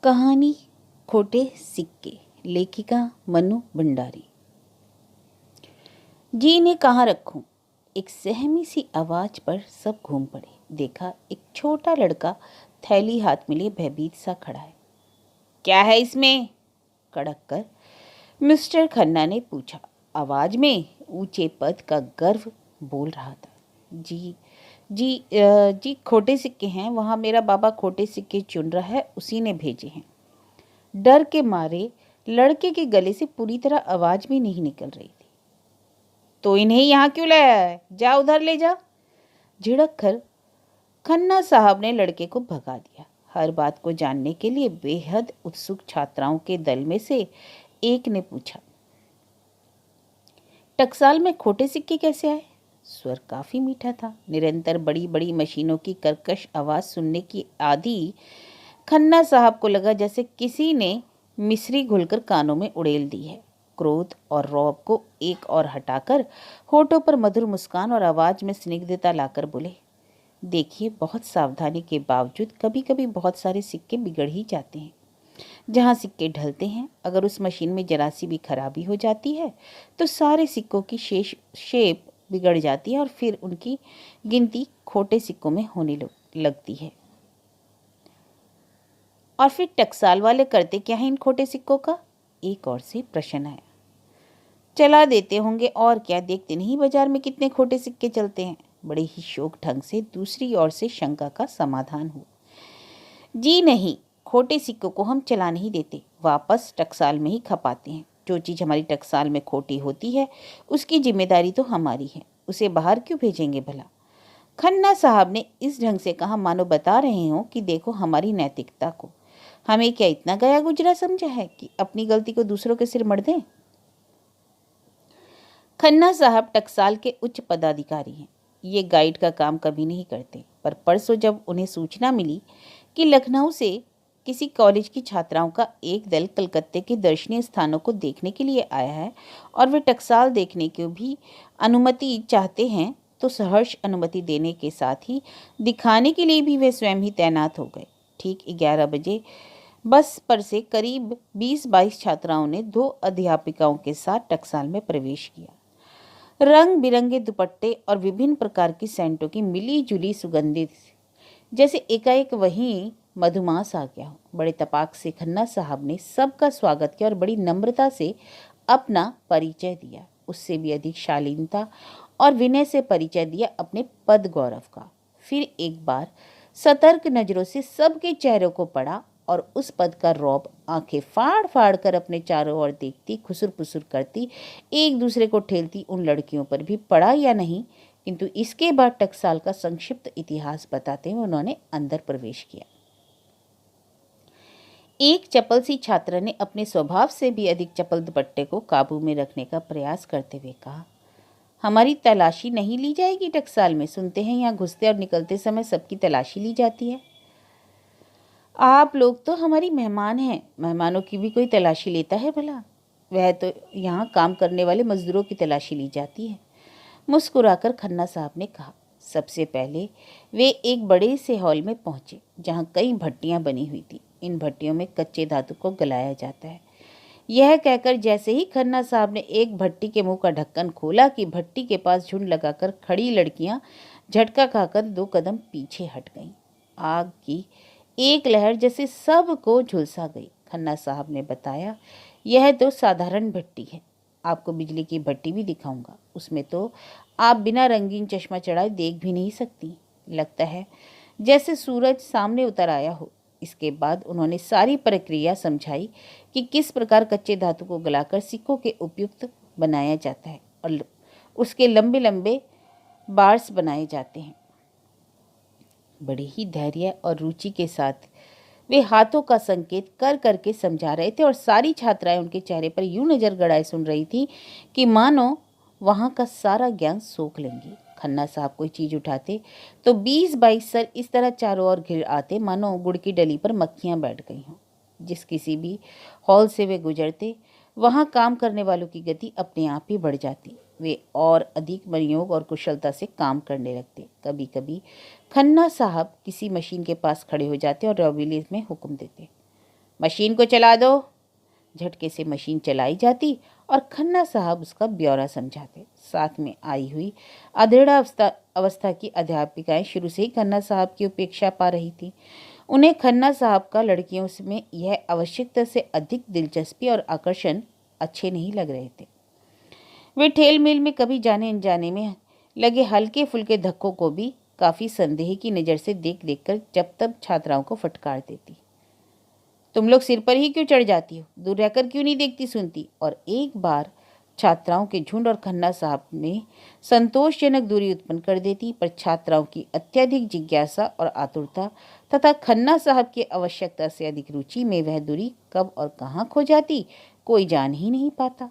कहानी खोटे सिक्के। लेखिका मनु भंडारी। जी ने कहाँ रखूं? एक सहमी सी आवाज पर सब घूम पड़े। देखा एक छोटा लड़का थैली हाथ में लिए भयभीत सा खड़ा है। क्या है इसमें? कड़क कर मिस्टर खन्ना ने पूछा। आवाज में ऊंचे पद का गर्व बोल रहा था। जी खोटे सिक्के हैं। वहाँ मेरा बाबा खोटे सिक्के चुन रहा है, उसी ने भेजे हैं। डर के मारे लड़के के गले से पूरी तरह आवाज भी नहीं निकल रही थी। तो इन्हें यहाँ क्यों लाया है? जा उधर ले जा। झिड़क कर खन्ना साहब ने लड़के को भगा दिया। हर बात को जानने के लिए बेहद उत्सुक छात्राओं के दल में से एक ने पूछा, टकसाल में खोटे सिक्के कैसे आए? स्वर काफी मीठा था। निरंतर बड़ी बड़ी मशीनों की कर्कश आवाज सुनने की आदि खन्ना साहब को लगा जैसे किसी ने मिश्री घुलकर कानों में उड़ेल दी है। क्रोध और रौब को एक और हटाकर होठों पर मधुर मुस्कान और आवाज में स्निग्धता लाकर बोले, देखिए, बहुत सावधानी के बावजूद कभी कभी बहुत सारे सिक्के बिगड़ ही जाते हैं। जहाँ सिक्के ढलते हैं, अगर उस मशीन में जरा सी भी खराबी हो जाती है तो सारे सिक्कों की शेप बिगड़ जाती है और फिर उनकी गिनती खोटे सिक्कों में होने लगती है। और फिर टकसाल वाले करते क्या है इन खोटे सिक्कों का? एक और से प्रश्न आया। चला देते होंगे और क्या, देखते नहीं बाजार में कितने खोटे सिक्के चलते हैं। बड़े ही शौक ढंग से दूसरी ओर से शंका का समाधान हुआ। जी नहीं, खोटे सिक्कों को हम चला नहीं देते, वापस टकसाल में ही खपाते हैं। जो चीज़ हमारी टकसाल में खोटी होती है उसकी जिम्मेदारी तो हमारी है, उसे बाहर क्यों भेजेंगे भला? खन्ना साहब ने इस ढंग से कहा मानो बता रहे हो कि देखो हमारी नैतिकता को। हमें क्या इतना गया गुजरा समझा है कि अपनी गलती को दूसरों के सिर मढ़ दें? खन्ना साहब टकसाल के उच्च पदाधिकारी हैं। ये गाइड का काम कभी नहीं करते, पर परसों जब उन्हें सूचना मिली कि लखनऊ से किसी कॉलेज की छात्राओं का एक दल कलकत्ते के दर्शनीय स्थानों को देखने के लिए आया है और वे टकसाल देखने की भी अनुमति चाहते हैं, तो सहर्ष अनुमति देने के साथ ही दिखाने के लिए भी वे स्वयं ही तैनात हो गए। ठीक 11 बजे बस पर से करीब 20-22 छात्राओं ने 2 अध्यापिकाओं के साथ टकसाल में प्रवेश किया। रंग बिरंगे दुपट्टे और विभिन्न प्रकार की सेंटों की मिली जुली सुगंधित जैसे एकाएक वहीं मधुमास आ गया हो। बड़े तपाक से खन्ना साहब ने सबका स्वागत किया और बड़ी नम्रता से अपना परिचय दिया। उससे भी अधिक शालीनता और विनय से परिचय दिया अपने पद गौरव का। फिर एक बार सतर्क नजरों से सबके चेहरों को पढ़ा और उस पद का रौब आंखें फाड़ फाड़ कर अपने चारों ओर देखती, खुसुर पुसुर करती, एक दूसरे को ठेलती उन लड़कियों पर भी पड़ा या नहीं, किंतु इसके बाद टकसाल का संक्षिप्त इतिहास बताते हुए उन्होंने अंदर प्रवेश किया। एक चपल सी छात्रा ने अपने स्वभाव से भी अधिक चपल दुपट्टे को काबू में रखने का प्रयास करते हुए कहा, हमारी तलाशी नहीं ली जाएगी टकसाल में? सुनते हैं यहाँ घुसते और निकलते समय सबकी तलाशी ली जाती है। आप लोग तो हमारी मेहमान हैं, मेहमानों की भी कोई तलाशी लेता है भला? वह तो यहाँ काम करने वाले मजदूरों की तलाशी ली जाती है। मुस्कुराकर खन्ना साहब ने कहा। सबसे पहले वे एक बड़े से हॉल में पहुंचे जहाँ कई भट्टियाँ बनी हुई थी। इन भट्टियों में कच्चे धातु को गलाया जाता है। यह कहकर जैसे ही खन्ना साहब ने एक भट्टी के मुंह का ढक्कन खोला कि भट्टी के पास झुंड लगाकर खड़ी लड़कियां झटका खाकर 2 कदम पीछे हट गईं। आग की एक लहर जैसे सबको झुलसा गई। खन्ना साहब ने बताया, यह तो साधारण भट्टी है, आपको बिजली की भट्टी भी दिखाऊंगा। उसमें तो आप बिना रंगीन चश्मा चढ़ाए देख भी नहीं सकती, लगता है जैसे सूरज सामने उतर आया हो। इसके बाद उन्होंने सारी प्रक्रिया समझाई कि किस प्रकार कच्चे धातु को गलाकर सिक्कों के उपयुक्त बनाया जाता है और उसके लंबे लंबे बार्स बनाए जाते हैं। बड़े ही धैर्य और रुचि के साथ वे हाथों का संकेत कर करके समझा रहे थे और सारी छात्राएं उनके चेहरे पर यूं नजर गड़ाए सुन रही थी कि मानो वहां का सारा ज्ञान सोख लेंगी। खन्ना साहब कोई चीज उठाते तो 20-22 सर इस तरह चारों ओर घिर आते मानो गुड़ की डली पर मक्खियां बैठ गई हों। जिस किसी भी हॉल से वे गुजरते वहां काम करने वालों की गति अपने आप ही बढ़ जाती। वे और अधिक मनोयोग और कुशलता से काम करने लगते। कभी कभी खन्ना साहब किसी मशीन के पास खड़े हो जाते और रॉबिली में हुक्म देते, मशीन को चला दो। झटके से मशीन चलाई जाती और खन्ना साहब उसका ब्यौरा समझाते। साथ में आई हुई अधेड़ अवस्था की अध्यापिकाएं शुरू से ही खन्ना साहब की उपेक्षा पा रही थी। उन्हें खन्ना साहब का लड़कियों में यह आवश्यकता से अधिक दिलचस्पी और आकर्षण अच्छे नहीं लग रहे थे। वे ठेल मेल में कभी जाने अनजाने में लगे हल्के फुल्के धक्कों को भी काफी संदेह की नज़र से देख देखकर जब तब छात्राओं को फटकार देती। तुम लोग सिर पर ही क्यों चढ़ जाती हो? दूर रहकर क्यों नहीं देखती सुनती? और एक बार छात्राओं के झुंड और खन्ना साहब में संतोषजनक दूरी उत्पन्न कर देती, पर छात्राओं की अत्यधिक जिज्ञासा और आतुरता तथा खन्ना साहब की आवश्यकता से अधिक रुचि में वह दूरी कब और कहाँ खो जाती, कोई जान ही नहीं पाता।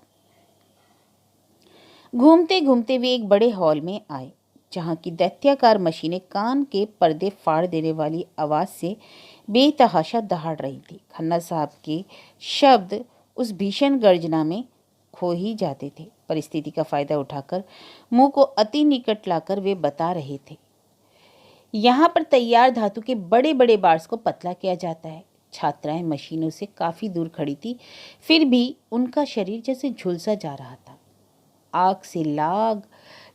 घूमते घूमते वे एक बड़े हॉल में आए, जहाँ की दैत्याकार मशीनें कान के पर्दे फाड़ देने वाली आवाज से बेतहाशा दहाड़ रही थी। खन्ना साहब के शब्द उस भीषण गर्जना में खो ही जाते थे। परिस्थिति का फायदा उठाकर मुंह को अति निकट लाकर वे बता रहे थे, यहाँ पर तैयार धातु के बड़े बड़े बार्स को पतला किया जाता है। छात्राएं मशीनों से काफी दूर खड़ी थी, फिर भी उनका शरीर जैसे झुलसा जा रहा था। आग से लाल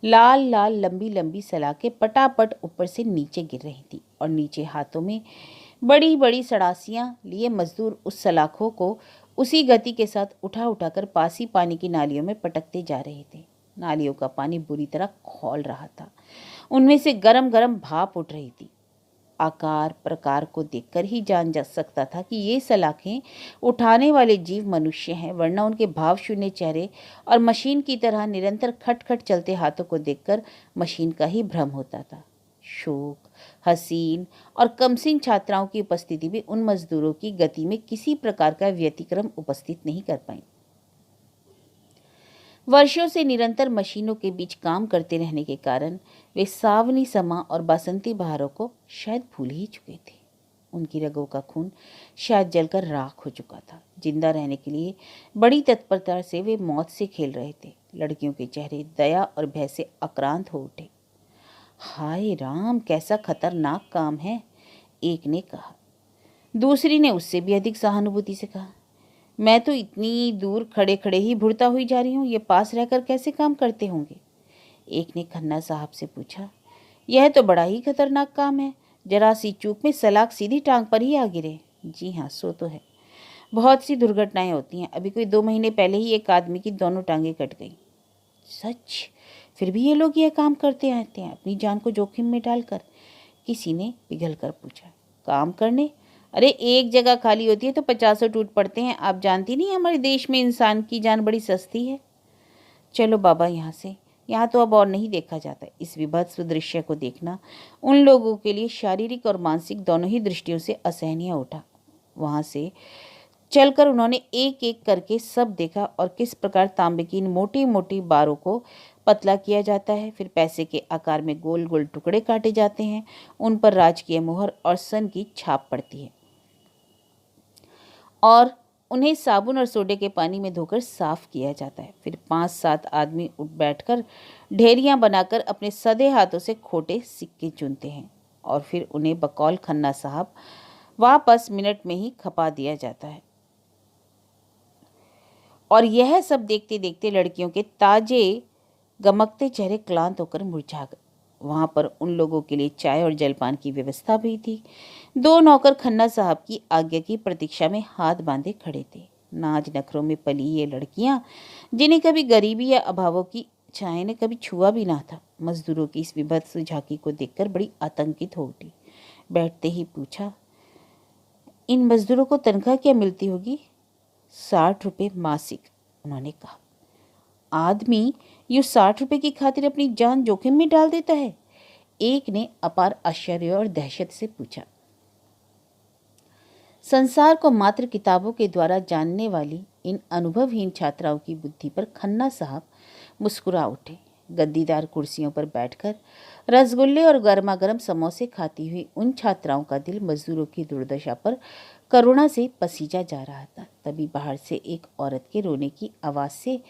लाल लंबी लंबी सलाखें पटापट ऊपर से नीचे गिर रही थी और नीचे हाथों में बड़ी बड़ी सड़ासियां लिए मजदूर उस सलाखों को उसी गति के साथ उठा उठाकर पासी पानी की नालियों में पटकते जा रहे थे। नालियों का पानी बुरी तरह खौल रहा था, उनमें से गरम गरम भाप उठ रही थी। आकार प्रकार को देखकर ही जान जा सकता था कि ये सलाखें उठाने वाले जीव मनुष्य हैं, वरना उनके भाव शून्य चेहरे और मशीन की तरह निरंतर खटखट चलते हाथों को देखकर मशीन का ही भ्रम होता था। शोक, हसीन और कमसीन छात्राओं की उपस्थिति भी उन मजदूरों की गति में किसी प्रकार का व्यतिक्रम उपस्थित नहीं कर पाई। वर्षों से निरंतर मशीनों के बीच काम करते रहने के कारण वे सावनी समा और बसंती बहारों को शायद भूल ही चुके थे। उनकी रगों का खून शायद जलकर राख हो चुका था। जिंदा रहने के लिए बड़ी तत्परता से वे मौत से खेल रहे थे। लड़कियों के चेहरे दया और भय से आक्रांत हो उठे। हाय राम, कैसा खतरनाक काम है, एक ने कहा। दूसरी ने उससे भी अधिक सहानुभूति से कहा, मैं तो इतनी दूर खड़े खड़े ही भुड़ता हुई जा रही हूँ, ये पास रहकर कैसे काम करते होंगे? एक ने खन्ना साहब से पूछा, यह तो बड़ा ही खतरनाक काम है, जरा सी चूक में सलाख सीधी टांग पर ही आ गिरे। जी हाँ, सो तो है, बहुत सी दुर्घटनाएं होती हैं। अभी कोई 2 महीने पहले ही एक आदमी की दोनों टांगें कट गई। सच? फिर भी ये लोग यह काम करते आते हैं, अपनी जान को जोखिम में डालकर? किसी ने पिघल कर पूछा। काम करने? अरे एक जगह खाली होती है तो 50 टूट पड़ते हैं। आप जानती नहीं, हमारे देश में इंसान की जान बड़ी सस्ती है। चलो बाबा यहाँ से, यहाँ तो अब और नहीं देखा जाता। इस विभत्स दृश्य को देखना उन लोगों के लिए शारीरिक और मानसिक दोनों ही दृष्टियों से असहनीय उठा। वहाँ से चलकर उन्होंने एक एक करके सब देखा और किस प्रकार तांबे की मोटी मोटी बारों को पतला किया जाता है, फिर पैसे के आकार में गोल गोल टुकड़े काटे जाते हैं, उन पर राजकीय मोहर और सन की छाप पड़ती है और उन्हें साबुन और सोडे के पानी में धोकर साफ किया जाता है। फिर 5-7 आदमी उठ बैठकर ढेरियां बनाकर अपने सधे हाथों से खोटे सिक्के चुनते हैं और फिर उन्हें बकौल खन्ना साहब वापस मिनट में ही खपा दिया जाता है। और यह सब देखते देखते लड़कियों के ताजे गमकते चेहरे क्लांत होकर मुरझा गए। वहां पर उन लोगों के लिए चाय और जलपान की व्यवस्था भी थी। 2 नौकर खन्ना साहब की आज्ञा की प्रतीक्षा में हाथ बांधे खड़े थे। नाज नखरों में पली ये लड़कियां, जिन्हें कभी गरीबी या अभावों की छाया ने कभी छुआ भी ना था, मजदूरों की इस विभत्स झांकी को देखकर बड़ी आतंकित हो उठी। बैठते ही पूछा, इन मजदूरों को तनख्वाह क्या मिलती होगी? 60 रुपये मासिक, उन्होंने कहा। आदमी यूं 60 रुपये की खातिर अपनी जान जोखिम में डाल देता है? एक ने अपार आश्चर्य और दहशत से पूछा। संसार को मात्र किताबों के द्वारा जानने वाली इन अनुभवहीन छात्राओं की बुद्धि पर खन्ना साहब मुस्कुरा उठे। गद्दीदार कुर्सियों पर बैठकर रसगुल्ले और गर्मागर्म समोसे खाती हुई उन छात्राओं का दिल मजदूरों की दुर्दशा पर करुणा से पसीजा जा रहा था। तभी बाहर से एक औरत के रोने की आवाज से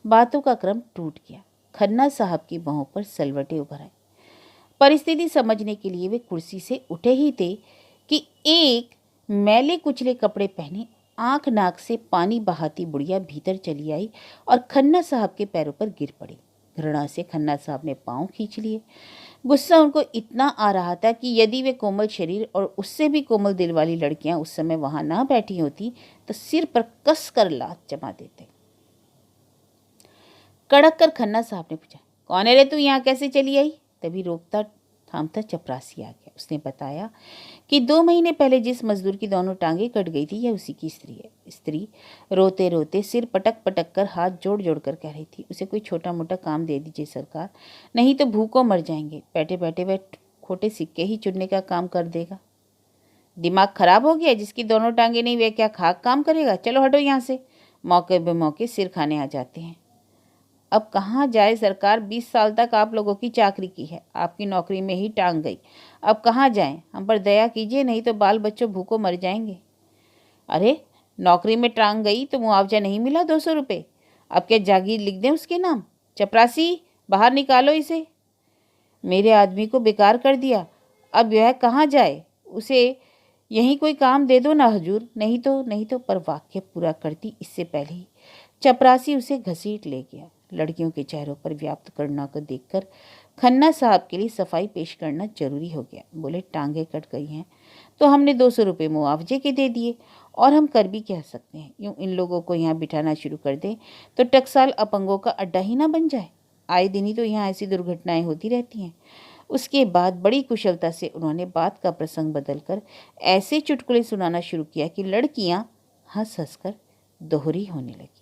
बातों का क्रम टूट गया। खन्ना साहब की बाहों पर सलवटे उभर आए। परिस्थिति समझने के लिए वे कुर्सी से उठे ही थे कि एक मैले कुचले कपड़े पहने आंख नाक से पानी बहाती बुढ़िया भीतर चली आई और खन्ना साहब के पैरों पर गिर पड़ी। घृणा से खन्ना साहब ने पांव खींच लिए। गुस्सा उनको इतना आ रहा था कि यदि वे कोमल शरीर और उससे भी कोमल दिल वाली लड़कियां उस समय वहां ना बैठी होती तो सिर पर कस कर लात जमा देते। कड़क कर खन्ना साहब ने पूछा, कौन है रे तू, यहाँ कैसे चली आई? तभी रोकता थामता चपरासी आ गया। उसने बताया कि 2 महीने पहले जिस मजदूर की दोनों टांगें कट गई थी यह उसी की स्त्री है। स्त्री रोते रोते सिर पटक पटक कर हाथ जोड़ जोड़ कर कह रही थी, उसे कोई छोटा मोटा काम दे दीजिए सरकार, नहीं तो भूखों मर जाएंगे। बैठे बैठे वह खोटे सिक्के ही चुनने का काम कर देगा। दिमाग खराब हो गया, जिसकी दोनों टांगे नहीं वह क्या खाक काम करेगा? चलो हटो यहाँ से। मौके बेमौके सिर खाने आ जाते हैं। अब कहाँ जाए सरकार, 20 साल तक आप लोगों की चाकरी की है, आपकी नौकरी में ही टांग गई। अब कहाँ जाएं? हम पर दया कीजिए, नहीं तो बाल बच्चों भूखों मर जाएंगे। अरे नौकरी में टांग गई तो मुआवजा नहीं मिला 200 रुपये? अब क्या जागीर लिख दें उसके नाम? चपरासी बाहर निकालो इसे, मेरे आदमी को बेकार कर दिया। अब यह कहाँ जाए? उसे यहीं कोई काम दे दो ना हजूर, नहीं तो। पर वाक्य पूरा करती इससे पहले ही चपरासी उसे घसीट ले गया। लड़कियों के चेहरों पर व्याप्त करुणा को देखकर खन्ना साहब के लिए सफाई पेश करना जरूरी हो गया। बोले, टांगे कट गई हैं तो हमने 200 रुपये मुआवजे के दे दिए, और हम कर भी कह सकते हैं। यूँ इन लोगों को यहाँ बिठाना शुरू कर दें तो टकसाल अपंगों का अड्डा ही ना बन जाए। आए दिन ही तो यहाँ ऐसी दुर्घटनाएं होती रहती हैं। उसके बाद बड़ी कुशलता से उन्होंने बात का प्रसंग बदलकर ऐसे चुटकुले सुनाना शुरू किया कि लड़कियाँ हंस हंस कर दोहरी होने लगी।